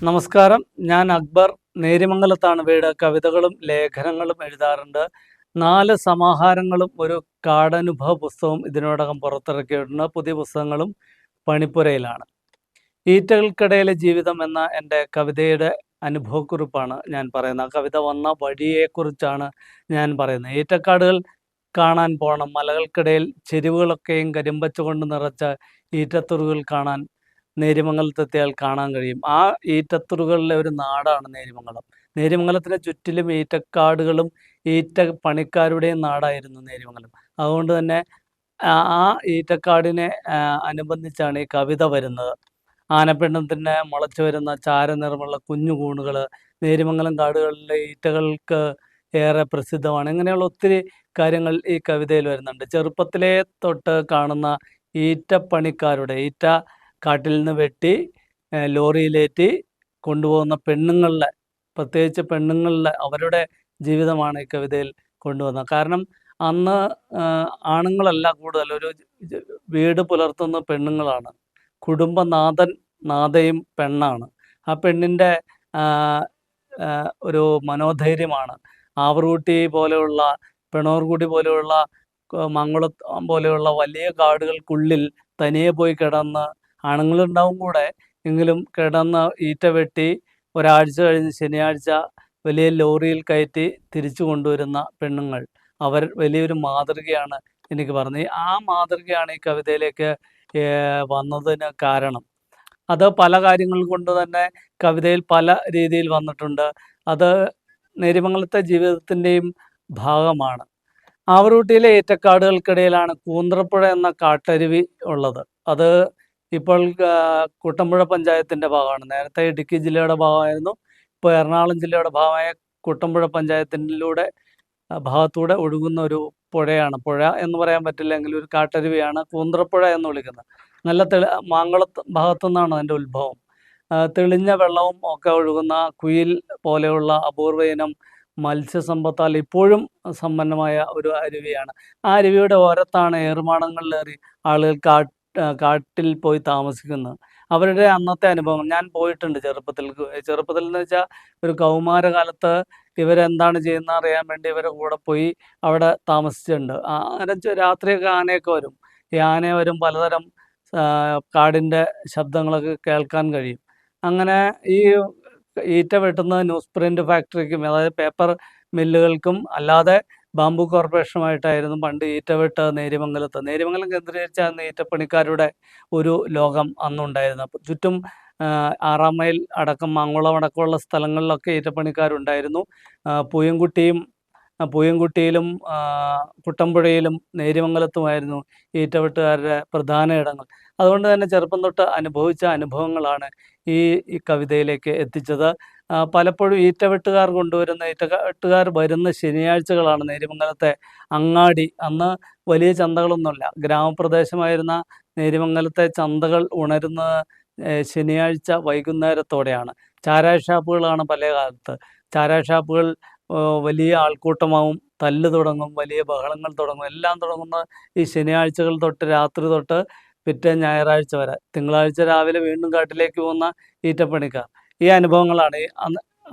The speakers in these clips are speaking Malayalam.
നമസ്കാരം. ഞാൻ അക്ബർ. നേര്യമംഗലത്താണ് വീട്. കവിതകളും ലേഖനങ്ങളും എഴുതാറുണ്ട്. 4 സമാഹാരങ്ങളും ഒരു കാടനുഭവ പുസ്തകവും ഇതിനോടകം പുറത്തിറക്കിയിട്ടുണ്ട്. പുതിയ പുസ്തകങ്ങളും പണിപ്പുരയിലാണ്. ഈറ്റകൾക്കിടയിലെ ജീവിതം എന്ന എൻ്റെ കവിതയുടെ അനുഭവക്കുറിപ്പാണ് ഞാൻ പറയുന്നത്. ആ കവിത വന്ന വഴിയെക്കുറിച്ചാണ് ഞാൻ പറയുന്നത്. ഈറ്റക്കാടുകൾ കാണാൻ പോകണം. മലകൾക്കിടയിൽ ചെരിവുകളൊക്കെയും കരിമ്പച്ച കൊണ്ട് നിറച്ച ഈറ്റത്തുറുകൾ കാണാൻ നേര്യമംഗലത്തെത്തിയാൽ കാണാൻ കഴിയും. ആ ഈറ്റത്തുറുകളിലെ ഒരു നാടാണ് നേര്യമംഗലം. നേര്യമംഗലത്തിന് ചുറ്റിലും ഈറ്റക്കാടുകളും ഈറ്റ പണിക്കാരുടെയും നാടായിരുന്നു നേര്യമംഗലം. അതുകൊണ്ട് തന്നെ ആ ഈറ്റക്കാടിനെ അനുബന്ധിച്ചാണ് ഈ കവിത വരുന്നത്. ആനപ്പിണ്ടത്തിന് മുളച്ചു വരുന്ന ചാരനിറമുള്ള കുഞ്ഞു കൂണുകൾ നേര്യമംഗലം കാടുകളിലെ ഈറ്റകൾക്ക് ഏറെ പ്രസിദ്ധമാണ്. ഇങ്ങനെയുള്ള ഒത്തിരി കാര്യങ്ങൾ ഈ കവിതയിൽ വരുന്നുണ്ട്. ചെറുപ്പത്തിലേ തൊട്ട് കാണുന്ന ഈറ്റപ്പണിക്കാരുടെ ഈറ്റ കാട്ടിൽ നിന്ന് വെട്ടി ലോറിയിലേറ്റി കൊണ്ടുപോകുന്ന പെണ്ണുങ്ങളുടെ, പ്രത്യേകിച്ച് പെണ്ണുങ്ങളുടെ അവരുടെ ജീവിതമാണ് ഈ കവിതയിൽ കൊണ്ടുവന്നത്. കാരണം അന്ന് ആണുങ്ങളല്ല കൂടുതൽ, ഒരു വീട് പുലർത്തുന്ന പെണ്ണുങ്ങളാണ്. നാഥയും പെണ്ണാണ്. ആ പെണ്ണിൻ്റെ ഒരു മനോധൈര്യമാണ് ആവറൂട്ടി പോലെയുള്ള, പെണോർകുടി പോലെയുള്ള, മംഗളം പോലെയുള്ള വലിയ കാടുകൾക്കുള്ളിൽ തനിയെ പോയി കിടന്ന്, ആണുങ്ങളുണ്ടാവും കൂടെ, എങ്കിലും കിടന്ന് ഈറ്റ വെട്ടി ഒരാഴ്ച കഴിഞ്ഞ് ശനിയാഴ്ച വലിയ ലോറിയിൽ കയറ്റി തിരിച്ചു കൊണ്ടുവരുന്ന പെണ്ണുങ്ങൾ. അവർ വലിയൊരു മാതൃകയാണ് എനിക്ക് പറഞ്ഞത്. ആ മാതൃകയാണ് ഈ കവിതയിലേക്ക് വന്നതിന് കാരണം. അത് പല കാര്യങ്ങൾ കൊണ്ട് തന്നെ കവിതയിൽ പല രീതിയിൽ വന്നിട്ടുണ്ട്. അത് നേര്യമംഗലത്തെ ജീവിതത്തിൻ്റെയും ഭാഗമാണ്. ആവറൂട്ടിയിലെ ഏറ്റക്കാടുകൾക്കിടയിലാണ് കൂന്ത്രപ്പുഴ എന്ന കാട്ടരുവി ഉള്ളത്. അത് ഇപ്പോൾ കുട്ടമ്പുഴ പഞ്ചായത്തിൻ്റെ ഭാഗമാണ്. നേരത്തെ ഇടുക്കി ജില്ലയുടെ ഭാഗമായിരുന്നു. ഇപ്പോൾ എറണാകുളം ജില്ലയുടെ ഭാഗമായ കുട്ടമ്പുഴ പഞ്ചായത്തിലൂടെ ഭാഗത്തൂടെ ഒഴുകുന്ന ഒരു പുഴയാണ്. പുഴ എന്ന് പറയാൻ പറ്റില്ലെങ്കിൽ ഒരു കാട്ടരുവിയാണ് കൂന്ത്രപ്പുഴ എന്ന് വിളിക്കുന്നത്. നല്ല മാങ്കുളത്ത് ഭാഗത്തു നിന്നാണ് അതിൻ്റെ ഉത്ഭവം. തെളിഞ്ഞ വെള്ളവും ഒക്കെ ഒഴുകുന്ന കുയിൽ പോലെയുള്ള അപൂർവ ഇനം മത്സ്യസമ്പത്താൽ ഇപ്പോഴും സമ്പന്നമായ ഒരു അരുവിയാണ്. ആ അരുവിയുടെ ഓരത്താണ് ഏറുമാടങ്ങളിലേറി ആളുകൾ കാട്ടിൽ പോയി താമസിക്കുന്നത്. അവരുടെ അന്നത്തെ അനുഭവം ഞാൻ പോയിട്ടുണ്ട് ചെറുപ്പത്തിൽ എന്ന് വെച്ചാൽ ഒരു കൗമാരകാലത്ത് ഇവരെന്താണ് ചെയ്യുന്നത് അറിയാൻ വേണ്ടി ഇവരെ കൂടെ പോയി അവിടെ താമസിച്ചിട്ടുണ്ട്. രാത്രിയൊക്കെ ആനയൊക്കെ വരും. ഈ ആന വരും, പലതരം കാടിൻ്റെ ശബ്ദങ്ങളൊക്കെ കേൾക്കാൻ കഴിയും. അങ്ങനെ ഈ ഈറ്റ വെട്ടുന്ന ന്യൂസ് പ്രിൻ്റ് ഫാക്ടറിക്കും, അതായത് പേപ്പർ മില്ലുകൾക്കും അല്ലാതെ ബാംബു കോർപ്പറേഷനുമായിട്ടായിരുന്നു പണ്ട് ഈറ്റവെട്ട് നേര്യമംഗലം കേന്ദ്രീകരിച്ചാണ് ഈറ്റപ്പണിക്കാരുടെ ഒരു ലോകം അന്നുണ്ടായിരുന്നു. അപ്പോൾ ചുറ്റും 6 മൈൽ അടക്കം മാങ്കുളം അടക്കമുള്ള സ്ഥലങ്ങളിലൊക്കെ ഈറ്റപ്പണിക്കാരുണ്ടായിരുന്നു. പൂയംകുട്ടിയിലും കുട്ടമ്പുഴയിലും നേര്യമംഗലത്തുമായിരുന്നു ഈറ്റവെട്ടുകാരുടെ പ്രധാന ഇടങ്ങൾ. അതുകൊണ്ട് തന്നെ ചെറുപ്പം തൊട്ട് അനുഭവിച്ച അനുഭവങ്ങളാണ് ഈ കവിതയിലേക്ക് എത്തിച്ചത്. പലപ്പോഴും ഈറ്റവെട്ടുകാർ വരുന്ന ശനിയാഴ്ചകളാണ് നേര്യമംഗലത്തെ അങ്ങാടി. അന്ന് വലിയ ചന്തകളൊന്നുമില്ല. ഗ്രാമപ്രദേശമായിരുന്ന നേര്യമംഗലത്തെ ചന്തകൾ ഉണരുന്നത് ശനിയാഴ്ച വൈകുന്നേരത്തോടെയാണ്. ചാരായ ഷാപ്പുകളാണ് പല കാലത്ത്. ചാരായ ഷാപ്പുകൾ വലിയ ആൾക്കൂട്ടമാവും, തല്ല് തുടങ്ങും, വലിയ ബഹളങ്ങൾ തുടങ്ങും. എല്ലാം തുടങ്ങുന്നത് ഈ ശനിയാഴ്ചകൾ തൊട്ട്, രാത്രി തൊട്ട് പിറ്റേ ഞായറാഴ്ച വരെ. തിങ്കളാഴ്ച രാവിലെ വീണ്ടും കാട്ടിലേക്ക് പോകുന്ന ഈറ്റപ്പണിക്കാർ. ഈ അനുഭവങ്ങളാണ്.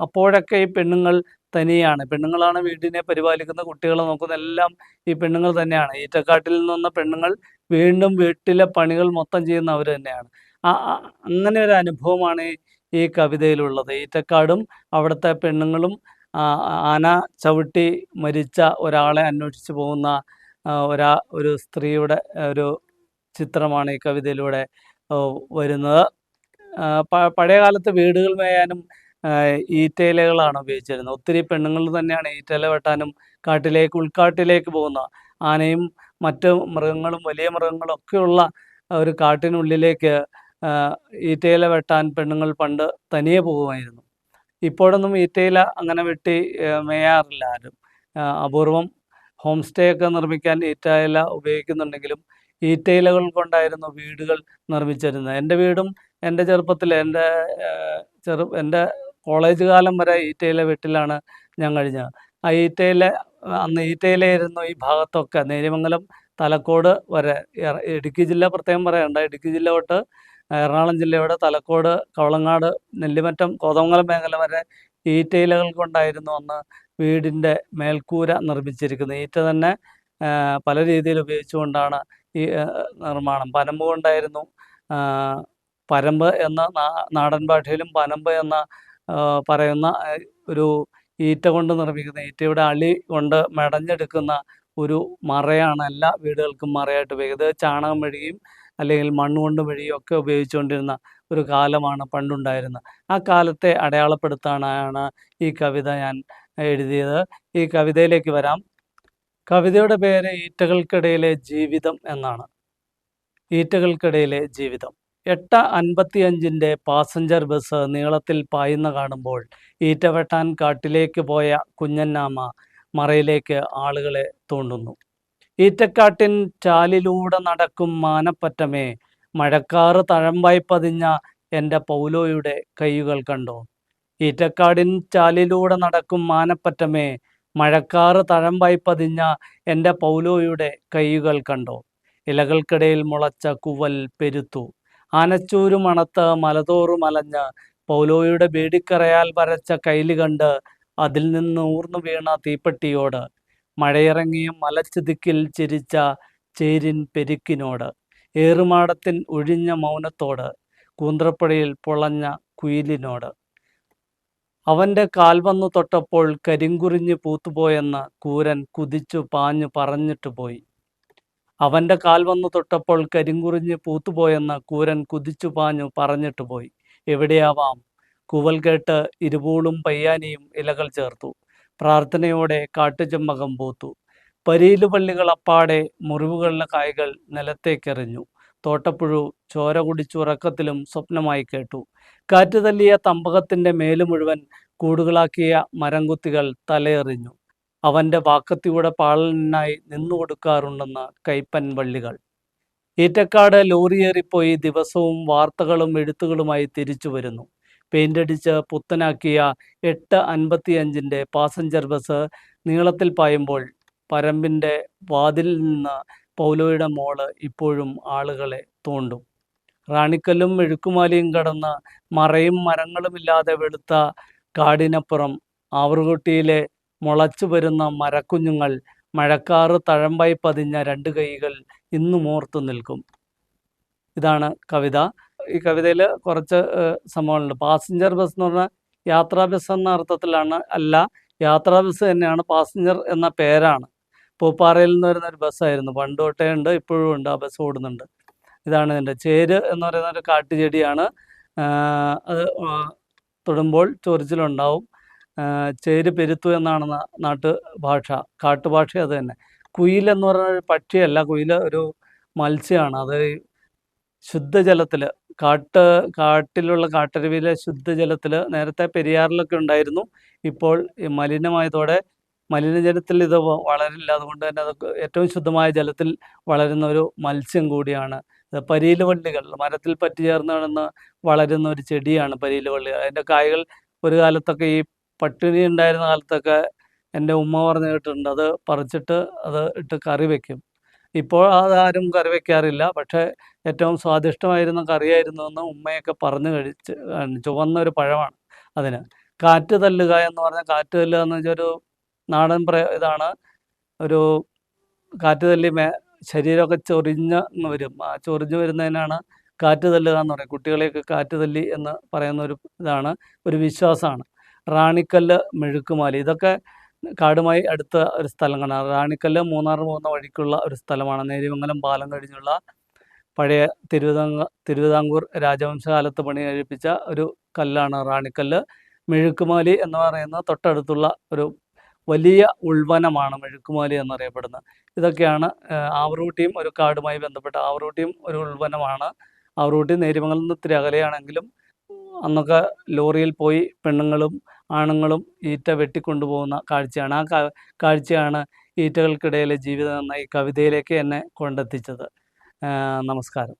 അപ്പോഴൊക്കെ ഈ പെണ്ണുങ്ങൾ തനിയാണ്. പെണ്ണുങ്ങളാണ് വീടിനെ പരിപാലിക്കുന്ന, കുട്ടികളെ നോക്കുന്ന, എല്ലാം ഈ പെണ്ണുങ്ങൾ തന്നെയാണ്. ഈറ്റക്കാട്ടിൽ നിന്ന പെണ്ണുങ്ങൾ വീണ്ടും വീട്ടിലെ പണികൾ മൊത്തം ചെയ്യുന്ന അവർ തന്നെയാണ്. അങ്ങനെ ഒരു അനുഭവമാണ് ഈ കവിതയിലുള്ളത്. ഈറ്റക്കാടും അവിടുത്തെ പെണ്ണുങ്ങളും ആന ചവിട്ടി മരിച്ച ഒരാളെ അന്വേഷിച്ച് പോകുന്ന ഒരു സ്ത്രീയുടെ ഒരു ചിത്രമാണ് ഈ കവിതയിലൂടെ വരുന്നത്. പഴയ കാലത്ത് വീടുകൾ മേയാനും ഈറ്റയിലകളാണ് ഉപയോഗിച്ചിരുന്നത്. ഒത്തിരി പെണ്ണുങ്ങൾ തന്നെയാണ് ഈറ്റയില വെട്ടാനും ഉൾക്കാട്ടിലേക്ക് പോകുന്ന ആനയും മറ്റ് മൃഗങ്ങളും, വലിയ മൃഗങ്ങളും ഒക്കെയുള്ള ഒരു കാട്ടിനുള്ളിലേക്ക് ഈറ്റയില വെട്ടാൻ പെണ്ണുങ്ങൾ പണ്ട് തനിയെ പോകുമായിരുന്നു. ഇപ്പോഴൊന്നും ഈറ്റയില അങ്ങനെ വെട്ടി മേയാറില്ല ആരും. അപൂർവം ഹോം സ്റ്റേ ഒക്കെ നിർമ്മിക്കാൻ ഈറ്റയില ഉപയോഗിക്കുന്നുണ്ടെങ്കിലും ഈറ്റയിലകൾ കൊണ്ടായിരുന്നു വീടുകൾ നിർമ്മിച്ചിരുന്നത്. എൻ്റെ വീടും എൻ്റെ ചെറുപ്പത്തിൽ, എൻ്റെ കോളേജ് കാലം വരെ ഈറ്റയില വെട്ടിലാണ് ഞാൻ കഴിഞ്ഞത്. അന്ന് ഈറ്റയിലായിരുന്നു ഈ ഭാഗത്തൊക്കെ. നേര്യമംഗലം, തലക്കോട് വരെ, ഇടുക്കി ജില്ല പ്രത്യേകം പറയണ്ട, ഇടുക്കി ജില്ല തൊട്ട് എറണാകുളം ജില്ലയുടെ തലക്കോട്, കവളങ്ങാട്, നെല്ലിമറ്റം, കോതമംഗലം മേഖല വരെ ഈറ്റയിലകൾ കൊണ്ടായിരുന്നു അന്ന് വീടിൻ്റെ മേൽക്കൂര നിർമ്മിച്ചിരിക്കുന്നത്. ഈറ്റ തന്നെ പല രീതിയിൽ ഉപയോഗിച്ചുകൊണ്ടാണ് ഈ നിർമ്മാണം. പനമ്പ് കൊണ്ടായിരുന്നു. പരമ്പ് എന്ന നാടൻ ഭാഷയിലും പനമ്പ് എന്ന പറയുന്ന ഒരു ഈറ്റ കൊണ്ട് നിർമ്മിക്കുന്ന, ഈറ്റയുടെ അളി കൊണ്ട് മെടഞ്ഞെടുക്കുന്ന ഒരു മറയാണ് എല്ലാ വീടുകൾക്കും മറയായിട്ട് ഉപയോഗിക്കുന്നത്. ചാണകം മെഴുകിയും അല്ലെങ്കിൽ മണ്ണുകൊണ്ട് മെഴുകിയും ഒക്കെ ഉപയോഗിച്ചുകൊണ്ടിരുന്ന ഒരു കാലമാണ് പണ്ടുണ്ടായിരുന്നത്. ആ കാലത്തെ അടയാളപ്പെടുത്താനാണ് ഈ കവിത ഞാൻ എഴുതിയത്. ഈ കവിതയിലേക്ക് വരാം. കവിതയുടെ പേര് ഈറ്റകൾക്കിടയിലെ ജീവിതം എന്നാണ്. ഈറ്റകൾക്കിടയിലെ ജീവിതം. 8:55 പാസഞ്ചർ ബസ് നീളത്തിൽ പായുന്ന കാണുമ്പോൾ ഈറ്റ വെട്ടാൻ കാട്ടിലേക്ക് പോയ കുഞ്ഞന്നാമ്മ മറയിലേക്ക് ആളുകളെ തോണ്ടുന്നു. ഈറ്റക്കാട്ടിൻ ചാലിലൂടെ നടക്കും മാനപ്പറ്റമേ, മഴക്കാറ് തഴമ്പായി പതിഞ്ഞ എൻ്റെ പൗലോയുടെ കൈകൾ കണ്ടോ. ഈറ്റക്കാടിൻ ചാലിലൂടെ നടക്കും മാനപ്പറ്റമേ, മഴക്കാറ് തഴമ്പായി പതിഞ്ഞ എൻ്റെ പൗലോയുടെ കൈകൾ കണ്ടോ. ഇലകൾക്കിടയിൽ മുളച്ച കുവൽ പെരുത്തു, ആനച്ചൂരു മണത്ത് മലതോറും അലഞ്ഞ് പൗലോയുടെ ബേഡിക്കറയാൽ വരച്ച കൈലി കണ്ട് അതിൽ നിന്ന് ഊർന്നു വീണ തീപ്പെട്ടിയോട്, മഴയിറങ്ങിയ മലച്ചിതുക്കിൽ ചിരിച്ച ചേരിൻ പെരുക്കിനോട്, ഏറുമാടത്തിൻ ഒഴിഞ്ഞ മൗനത്തോട്, കൂന്ത്രപ്പുഴയിൽ പൊളഞ്ഞ കുയിലിനോട്. അവൻ്റെ കാൽ വന്നു തൊട്ടപ്പോൾ കരിങ്കുറിഞ്ഞ് പൂത്തുപോയെന്ന് കൂരൻ കുതിച്ചു പാഞ്ഞു പറഞ്ഞിട്ട് പോയി. അവൻ്റെ കാൽ വന്നു തൊട്ടപ്പോൾ കരിങ്കുറിഞ്ഞ് പൂത്തുപോയെന്ന് കൂരൻ കുതിച്ചു പാഞ്ഞു പറഞ്ഞിട്ട് പോയി. എവിടെയാവാം. കൂവൽ കേട്ട് ഇരുപൂളും പയ്യാനിയും ഇലകൾ ചേർത്തു. പ്രാർത്ഥനയോടെ കാട്ടുചെമ്മകം പൂത്തു. പരീലുപള്ളികൾ അപ്പാടെ മുറിവുകളിലെ കായ്കൾ നിലത്തേക്കെറിഞ്ഞു. തോട്ടപ്പുഴു ചോര കുടിച്ചുറക്കത്തിലും സ്വപ്നമായി കേട്ടു. കാറ്റ് തല്ലിയ തമ്പകത്തിൻ്റെ മേല് മുഴുവൻ കൂടുകളാക്കിയ മരംകുത്തികൾ തലയെറിഞ്ഞു. അവൻ്റെ വാക്കത്തിയുടെ പാളലിനായി നിന്നു കൊടുക്കാറുണ്ടെന്ന് കൈപ്പൻ വള്ളികൾ. ഈറ്റക്കാട് ലോറിയേറിപ്പോയി ദിവസവും വാർത്തകളും എഴുത്തുകളുമായി തിരിച്ചു വരുന്നു. പെയിൻ്റടിച്ച് പുത്തനാക്കിയ 8:55 പാസഞ്ചർ ബസ് നീളത്തിൽ പായുമ്പോൾ പരമ്പിൻ്റെ വാതിലിൽ നിന്ന് പൗലോയുടെ മോള് ഇപ്പോഴും ആളുകളെ തോണ്ടും. റാണിക്കല്ലും മെഴുക്കുമാലിയും കടന്ന് മറയും മരങ്ങളുമില്ലാതെ വെളുത്ത കാടിനപ്പുറം ആവറുകുട്ടിയിലെ മുളച്ചു വരുന്ന മരക്കുഞ്ഞുങ്ങൾ, മഴക്കാറ് തഴമ്പായി പതിഞ്ഞ 2 കൈകൾ ഇന്നും ഓർത്തു നിൽക്കും. ഇതാണ് കവിത. ഈ കവിതയിൽ കുറച്ച് സംഭവങ്ങളുണ്ട്. പാസഞ്ചർ ബസ് എന്ന് പറഞ്ഞാൽ യാത്രാ ബസ് എന്ന അർത്ഥത്തിലാണ്, അല്ല, യാത്രാ ബസ് തന്നെയാണ്. പാസഞ്ചർ എന്ന പേരാണ്. പൂപ്പാറയിൽ നിന്ന് വരുന്ന ഒരു ബസ്സായിരുന്നു. പണ്ട് തൊട്ടേ ഉണ്ട്, ഇപ്പോഴും ഉണ്ട്, ആ ബസ് ഓടുന്നുണ്ട്. ഇതാണ് ഇതിൻ്റെ. ചേര് എന്ന് പറയുന്ന ഒരു കാട്ടുചെടിയാണ്. അത് തൊടുമ്പോൾ ചൊറിച്ചിലുണ്ടാവും. ചേര് പെരുത്തു എന്നാണ് നാട്ടുഭാഷ, കാട്ടുഭാഷ അത് തന്നെ. കുയിൽ എന്ന് പറഞ്ഞ ഒരു പക്ഷിയല്ല, കുയിൽ ഒരു മത്സ്യമാണ്. അത് ശുദ്ധജലത്തിൽ, കാട്ടിലുള്ള കാട്ടരുവിയിലെ ശുദ്ധജലത്തിൽ, നേരത്തെ പെരിയാറിലൊക്കെ ഉണ്ടായിരുന്നു. ഇപ്പോൾ മലിനമായതോടെ മലിനജലത്തിൽ ഇത് വളരില്ല. അതുകൊണ്ട് തന്നെ അത് ഏറ്റവും ശുദ്ധമായ ജലത്തിൽ വളരുന്ന ഒരു മത്സ്യം കൂടിയാണ്. പരീലുവള്ളികൾ, മരത്തിൽ പറ്റിച്ചേർന്ന് കിടന്ന് വളരുന്ന ഒരു ചെടിയാണ് പരീലുവള്ളികൾ. അതിൻ്റെ കായകൾ ഒരു കാലത്തൊക്കെ, ഈ പട്ടിണി ഉണ്ടായിരുന്ന കാലത്തൊക്കെ എൻ്റെ ഉമ്മ പറഞ്ഞു കേട്ടിട്ടുണ്ട്, അത് പറിച്ചിട്ട് അത് ഇട്ട് കറി വയ്ക്കും. ഇപ്പോൾ അതാരും കറി വയ്ക്കാറില്ല. പക്ഷേ ഏറ്റവും സ്വാദിഷ്ടമായിരുന്ന കറിയായിരുന്നു എന്ന് ഉമ്മയൊക്കെ പറഞ്ഞു കഴിച്ച്. ചുവന്ന ഒരു പഴമാണ് അതിന്. കാറ്റ് തല്ലുക എന്ന് പറഞ്ഞാൽ, കാറ്റ് തല്ലുക എന്ന് വെച്ചാൽ ഒരു നാടൻ ഇതാണ്. ഒരു കാറ്റ് തല്ലി ശരീരമൊക്കെ ചൊറിഞ്ഞ് വരും. ആ ചൊറിഞ്ഞ് വരുന്നതിനാണ് കാറ്റ് തല്ലുക എന്ന് പറയും. കുട്ടികളെയൊക്കെ കാറ്റ് തല്ലി എന്ന് പറയുന്ന ഒരു ഇതാണ്, ഒരു വിശ്വാസമാണ്. റാണിക്കല്ല്, മെഴുക്കുമാലി, ഇതൊക്കെ കാടുമായി അടുത്ത ഒരു സ്ഥലങ്ങളാണ്. റാണിക്കല്ല് മൂന്നാർ പോകുന്ന വഴിക്കുള്ള ഒരു സ്ഥലമാണ്. നേര്യമംഗലം പാലം കഴിഞ്ഞുള്ള പഴയ തിരുവിതാംകൂർ രാജവംശകാലത്ത് പണി കഴിപ്പിച്ച ഒരു കല്ലാണ് റാണിക്കല്ല്. മെഴുക്കുമാലി എന്ന് പറയുന്ന തൊട്ടടുത്തുള്ള ഒരു വലിയ ഉൾവനമാണ് മെഴുക്കുമാലി എന്നറിയപ്പെടുന്നത്. ഇതൊക്കെയാണ്. ആവറൂട്ടിയും ഒരു കാടുമായി ബന്ധപ്പെട്ട, ആവറൂട്ടിയും ഒരു ഉൾവനമാണ്. ആവറൂട്ടി നേര്യമംഗലം നിന്ന് ഇത്തിരി അകലെയാണെങ്കിലും അന്നൊക്കെ ലോറിയിൽ പോയി പെണ്ണുങ്ങളും ആണുങ്ങളും ഈറ്റ വെട്ടിക്കൊണ്ടുപോകുന്ന കാഴ്ചയാണ്. ആ കാഴ്ചയാണ് ഈറ്റകൾക്കിടയിലെ ജീവിതം എന്ന ഈ കവിതയിലേക്ക് എന്നെ കൊണ്ടെത്തിച്ചത്. നമസ്കാരം.